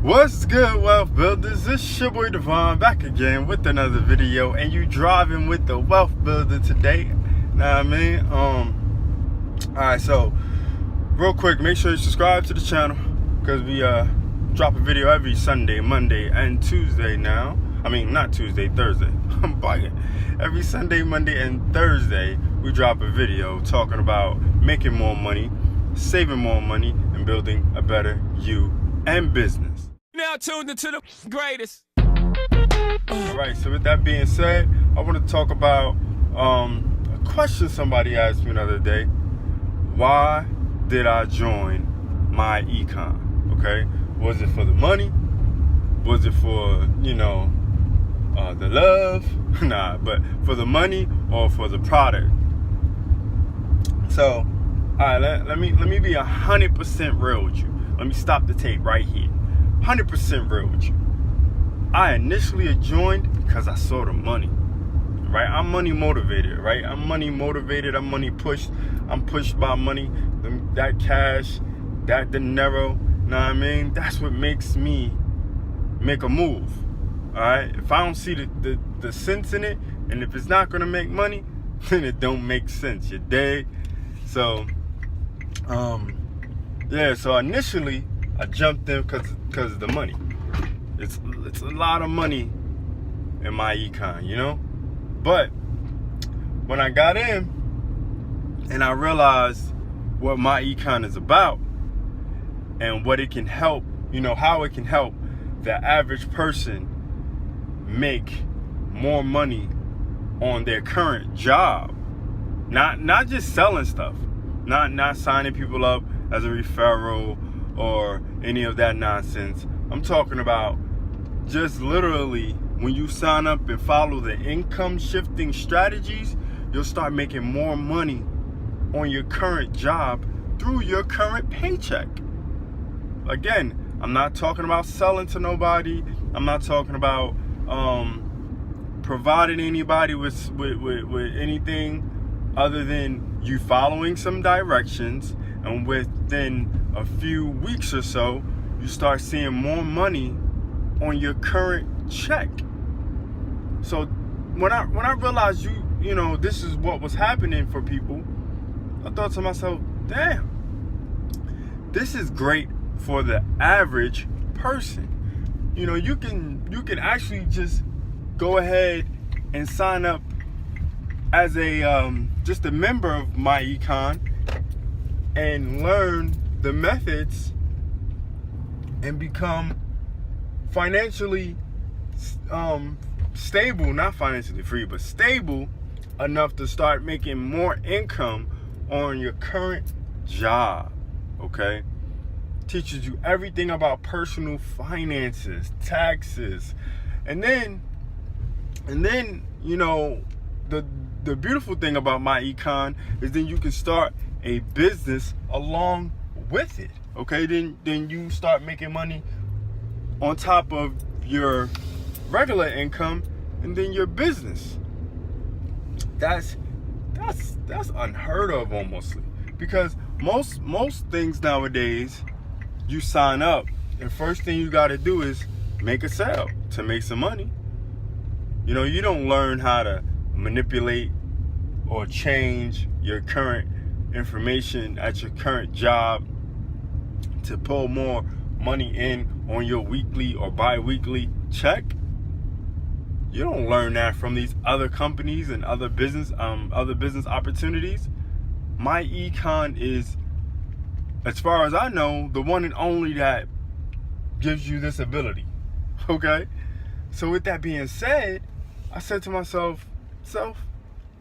What's good, Wealth Builders? It's your boy Devon back again with another video, and you driving with the Wealth Builder today. Know what I mean? Alright, so real quick, make sure you subscribe to the channel because we drop a video every Sunday, Monday, and Tuesday now. I mean, not Tuesday, Thursday. I'm bugging. Every Sunday, Monday, and Thursday, we drop a video talking about making more money, saving more money, and building a better you and business. Now tuned into the greatest. Alright, so with that being said, I want to talk about a question somebody asked me the other day. Why did I join Myecon? Okay, was it for the money? Was it for, the love? Nah, but for the money or for the product? So, alright, let me be 100% real with you. Let me stop the tape right here. 100% real with you. I initially joined because I saw the money, right? I'm money motivated, right? I'm money motivated. I'm money pushed. I'm pushed by money. That cash, that dinero, know what I mean? That's what makes me make a move, all right? If I don't see the sense in it, and if it's not gonna make money, then it don't make sense. You dig? So, yeah. So initially, I jumped in because of the money. It's a lot of money in Myecon, But when I got in and I realized what Myecon is about and what it can help, how it can help the average person make more money on their current job. Not just selling stuff, not signing people up as a referral or any of that nonsense. I'm talking about just literally when you sign up and follow the income shifting strategies, you'll start making more money on your current job through your current paycheck. Again, I'm not talking about selling to nobody. I'm not talking about providing anybody with anything other than you following some directions, and within a few weeks or so, you start seeing more money on your current check. So when I realized this is what was happening for people, I thought to myself, damn, this is great for the average person. You can actually just go ahead and sign up as a just a member of Myecon and learn the methods and become financially stable, not financially free, but stable enough to start making more income on your current job. Okay, teaches you everything about personal finances, taxes, and then the beautiful thing about Myecon is then you can start a business along with it. Okay, then you start making money on top of your regular income, and then your business. That's unheard of almost, because most things nowadays, you sign up and first thing you got to do is make a sale to make some money. You don't learn how to manipulate or change your current information at your current job to pull more money in on your weekly or bi-weekly check. You don't learn that from these other companies and other business opportunities. Myecon is, as far as I know, the one and only that gives you this ability. Okay? So with that being said, I said to myself,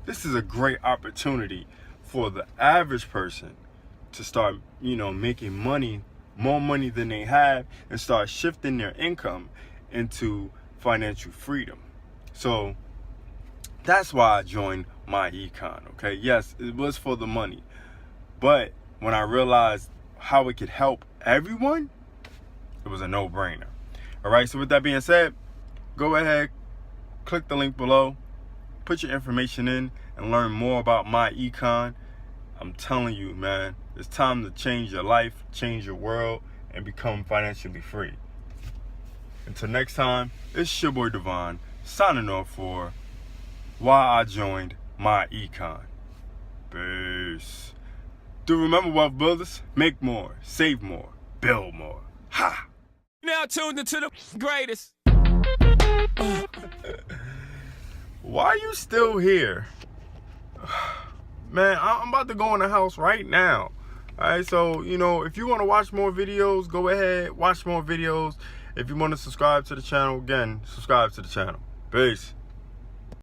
this is a great opportunity for the average person to start, making money, more money than they have, and start shifting their income into financial freedom. So that's why I joined Myecon. Okay, yes, it was for the money, but when I realized how it could help everyone, it was a no-brainer. All right, so with that being said, go ahead, click the link below, put your information in, and learn more about Myecon. I'm telling you, man, it's time to change your life, change your world, and become financially free. Until next time, it's your boy Devon signing off for why I joined my econ. Peace. Do remember, wealth builders, make more, save more, build more. Ha! Now tuned into the greatest. Why are you still here? Man, I'm about to go in the house right now. Alright, so, if you want to watch more videos, go ahead, watch more videos. If you want to subscribe to the channel, again, subscribe to the channel. Peace.